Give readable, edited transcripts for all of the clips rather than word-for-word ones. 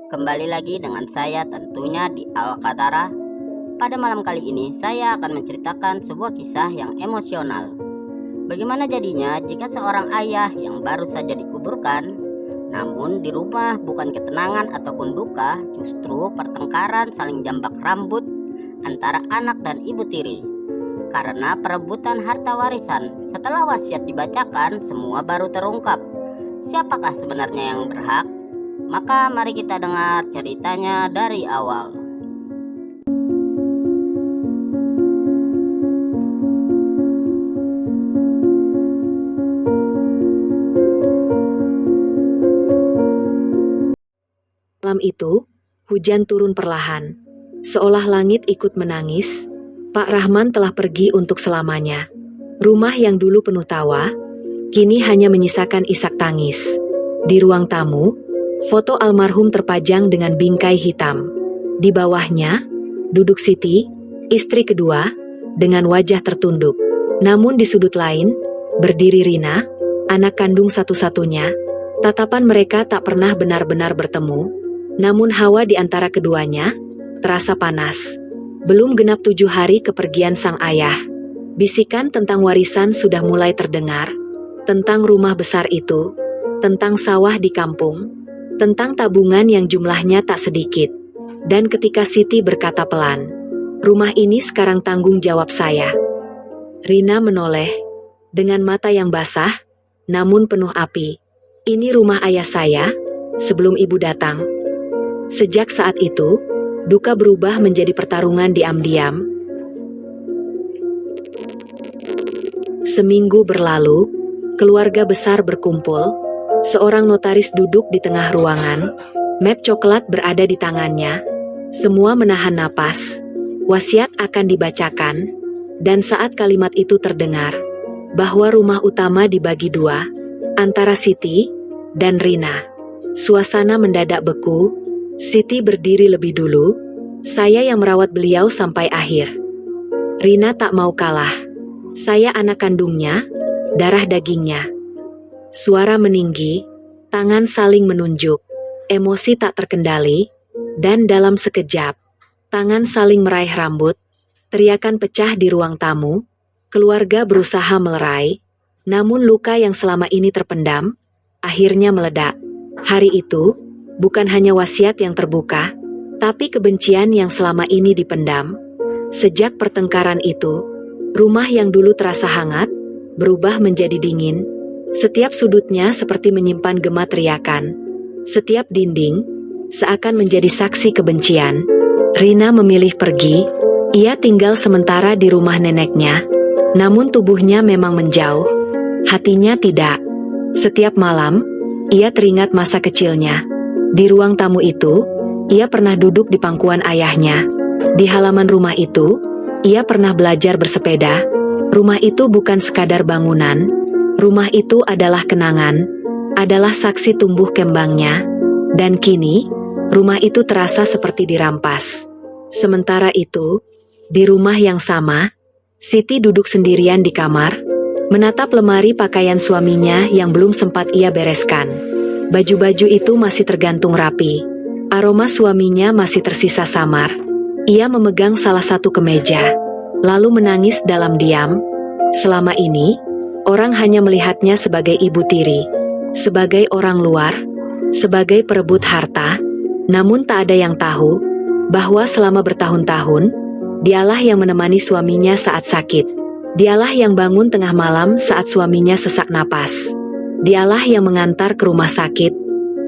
Kembali lagi dengan saya tentunya di Alkatara. Pada malam kali ini saya akan menceritakan sebuah kisah yang emosional. Bagaimana jadinya jika seorang ayah yang baru saja dikuburkan, namun di rumah bukan ketenangan ataupun duka, justru pertengkaran saling jambak rambut antara anak dan ibu tiri. Karena perebutan harta warisan, setelah wasiat dibacakan, semua baru terungkap. Siapakah sebenarnya yang berhak? Maka mari kita dengar ceritanya dari awal. Malam itu, hujan turun perlahan. Seolah langit ikut menangis, Pak Rahman telah pergi untuk selamanya. Rumah yang dulu penuh tawa, kini hanya menyisakan isak tangis. Di ruang tamu, foto almarhum terpajang dengan bingkai hitam. Di bawahnya, duduk Siti, istri kedua, dengan wajah tertunduk. Namun di sudut lain, berdiri Rina, anak kandung satu-satunya. Tatapan mereka tak pernah benar-benar bertemu, namun hawa di antara keduanya terasa panas. Belum genap 7 hari kepergian sang ayah. Bisikan tentang warisan sudah mulai terdengar, tentang rumah besar itu, tentang sawah di kampung, tentang tabungan yang jumlahnya tak sedikit. Dan ketika Siti berkata pelan, "Rumah ini sekarang tanggung jawab saya." Rina menoleh, dengan mata yang basah, namun penuh api. "Ini rumah ayah saya, sebelum ibu datang." Sejak saat itu, duka berubah menjadi pertarungan diam-diam. Seminggu berlalu, keluarga besar berkumpul. Seorang notaris duduk di tengah ruangan, map coklat berada di tangannya. Semua menahan napas. Wasiat akan dibacakan, dan saat kalimat itu terdengar, bahwa rumah utama dibagi dua, antara Siti dan Rina. Suasana mendadak beku. Siti berdiri lebih dulu, "Saya yang merawat beliau sampai akhir." Rina tak mau kalah. "Saya anak kandungnya, darah dagingnya." Suara meninggi, tangan saling menunjuk, emosi tak terkendali, dan dalam sekejap, tangan saling meraih rambut, teriakan pecah di ruang tamu, keluarga berusaha melerai, namun luka yang selama ini terpendam, akhirnya meledak. Hari itu, bukan hanya wasiat yang terbuka, tapi kebencian yang selama ini dipendam. Sejak pertengkaran itu, rumah yang dulu terasa hangat, berubah menjadi dingin. Setiap sudutnya seperti menyimpan gema teriakan. Setiap dinding, seakan menjadi saksi kebencian. Rina memilih pergi. Ia tinggal sementara di rumah neneknya, namun tubuhnya memang menjauh. Hatinya tidak. Setiap malam, ia teringat masa kecilnya. Di ruang tamu itu, ia pernah duduk di pangkuan ayahnya. Di halaman rumah itu, ia pernah belajar bersepeda. Rumah itu bukan sekadar bangunan. Rumah itu adalah kenangan, adalah saksi tumbuh kembangnya. Dan kini, rumah itu terasa seperti dirampas. Sementara itu, di rumah yang sama, Siti duduk sendirian di kamar, menatap lemari pakaian suaminya yang belum sempat ia bereskan. Baju-baju itu masih tergantung rapi. Aroma suaminya masih tersisa samar. Ia memegang salah satu kemeja, lalu menangis dalam diam. Selama ini, orang hanya melihatnya sebagai ibu tiri, sebagai orang luar, sebagai perebut harta. Namun tak ada yang tahu bahwa selama bertahun-tahun, dialah yang menemani suaminya saat sakit. Dialah yang bangun tengah malam saat suaminya sesak napas. Dialah yang mengantar ke rumah sakit.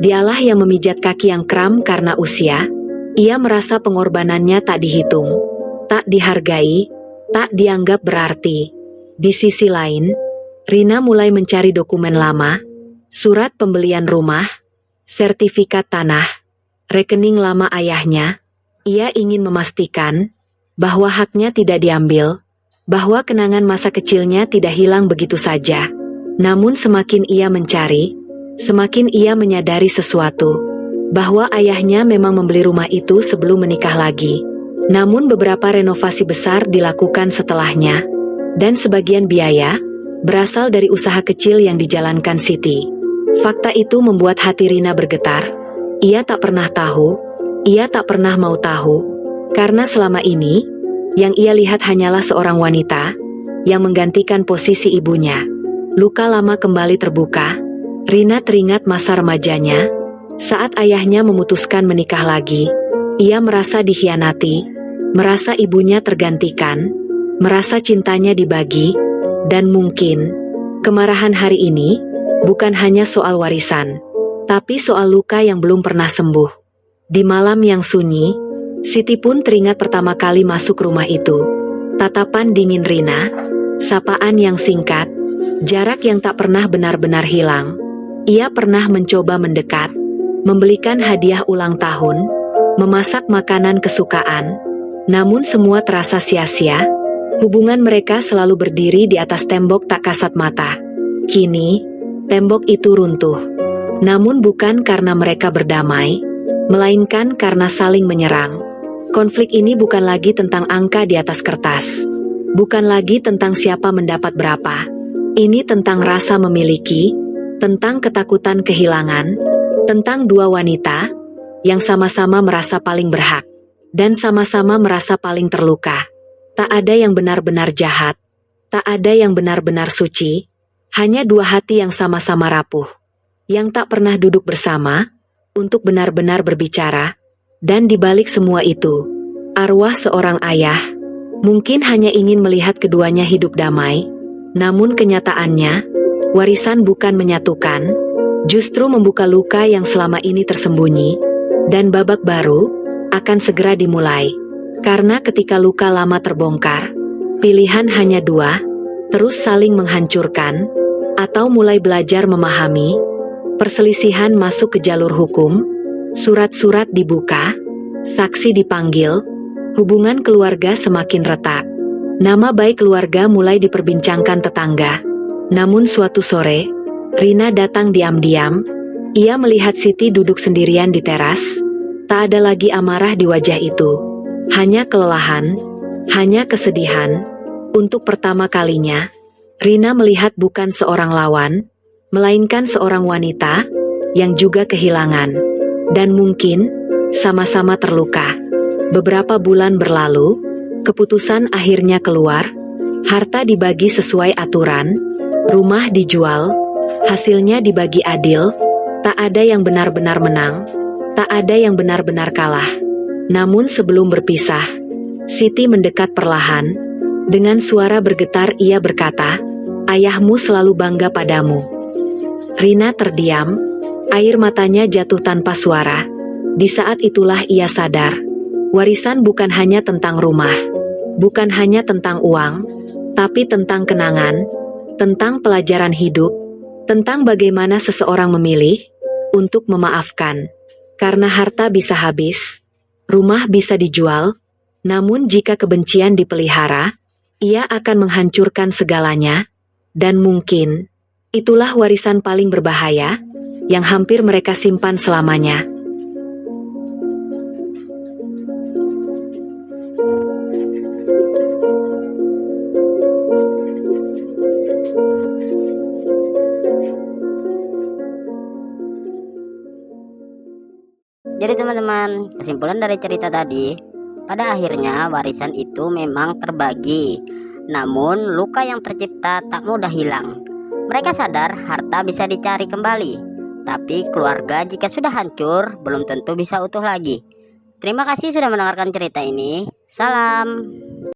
Dialah yang memijat kaki yang kram karena usia. Ia merasa pengorbanannya tak dihitung, tak dihargai, tak dianggap berarti. Di sisi lain, Rina mulai mencari dokumen lama, surat pembelian rumah, sertifikat tanah, rekening lama ayahnya. Ia ingin memastikan bahwa haknya tidak diambil, bahwa kenangan masa kecilnya tidak hilang begitu saja. Namun semakin ia mencari, semakin ia menyadari sesuatu, bahwa ayahnya memang membeli rumah itu sebelum menikah lagi. Namun beberapa renovasi besar dilakukan setelahnya, dan sebagian biaya berasal dari usaha kecil yang dijalankan Siti. Fakta itu membuat hati Rina bergetar. Ia tak pernah tahu, ia tak pernah mau tahu, karena selama ini, yang ia lihat hanyalah seorang wanita yang menggantikan posisi ibunya. Luka lama kembali terbuka. Rina teringat masa remajanya, saat ayahnya memutuskan menikah lagi. Ia merasa dikhianati, merasa ibunya tergantikan, merasa cintanya dibagi, dan mungkin kemarahan hari ini bukan hanya soal warisan, tapi soal luka yang belum pernah sembuh. Di malam yang sunyi, Siti pun teringat pertama kali masuk rumah itu. Tatapan dingin Rina, sapaan yang singkat, jarak yang tak pernah benar-benar hilang. Ia pernah mencoba mendekat, membelikan hadiah ulang tahun, memasak makanan kesukaan, namun semua terasa sia-sia. Hubungan mereka selalu berdiri di atas tembok tak kasat mata. Kini, tembok itu runtuh. Namun bukan karena mereka berdamai, melainkan karena saling menyerang. Konflik ini bukan lagi tentang angka di atas kertas. Bukan lagi tentang siapa mendapat berapa. Ini tentang rasa memiliki, tentang ketakutan kehilangan, tentang dua wanita yang sama-sama merasa paling berhak dan sama-sama merasa paling terluka. Tak ada yang benar-benar jahat, tak ada yang benar-benar suci, hanya dua hati yang sama-sama rapuh, yang tak pernah duduk bersama untuk benar-benar berbicara. Dan di balik semua itu, arwah seorang ayah mungkin hanya ingin melihat keduanya hidup damai, namun kenyataannya, warisan bukan menyatukan, justru membuka luka yang selama ini tersembunyi, dan babak baru akan segera dimulai. Karena ketika luka lama terbongkar, pilihan hanya dua, terus saling menghancurkan, atau mulai belajar memahami. Perselisihan masuk ke jalur hukum, surat-surat dibuka, saksi dipanggil, hubungan keluarga semakin retak. Nama baik keluarga mulai diperbincangkan tetangga. Namun suatu sore, Rina datang diam-diam. Ia melihat Siti duduk sendirian di teras. Tak ada lagi amarah di wajah itu. Hanya kelelahan, hanya kesedihan. Untuk pertama kalinya, Rina melihat bukan seorang lawan, melainkan seorang wanita yang juga kehilangan. Dan mungkin sama-sama terluka. Beberapa bulan berlalu, keputusan akhirnya keluar. Harta dibagi sesuai aturan, rumah dijual, hasilnya dibagi adil. Tak ada yang benar-benar menang, tak ada yang benar-benar kalah. Namun sebelum berpisah, Siti mendekat perlahan. Dengan suara bergetar ia berkata, "Ayahmu selalu bangga padamu." Rina terdiam, air matanya jatuh tanpa suara. Di saat itulah ia sadar, warisan bukan hanya tentang rumah, bukan hanya tentang uang, tapi tentang kenangan, tentang pelajaran hidup, tentang bagaimana seseorang memilih untuk memaafkan. Karena harta bisa habis, rumah bisa dijual, namun jika kebencian dipelihara, ia akan menghancurkan segalanya, dan mungkin itulah warisan paling berbahaya yang hampir mereka simpan selamanya. Jadi teman-teman, kesimpulan dari cerita tadi, pada akhirnya warisan itu memang terbagi. Namun luka yang tercipta tak mudah hilang. Mereka sadar harta bisa dicari kembali, tapi keluarga jika sudah hancur belum tentu bisa utuh lagi. Terima kasih sudah mendengarkan cerita ini. Salam.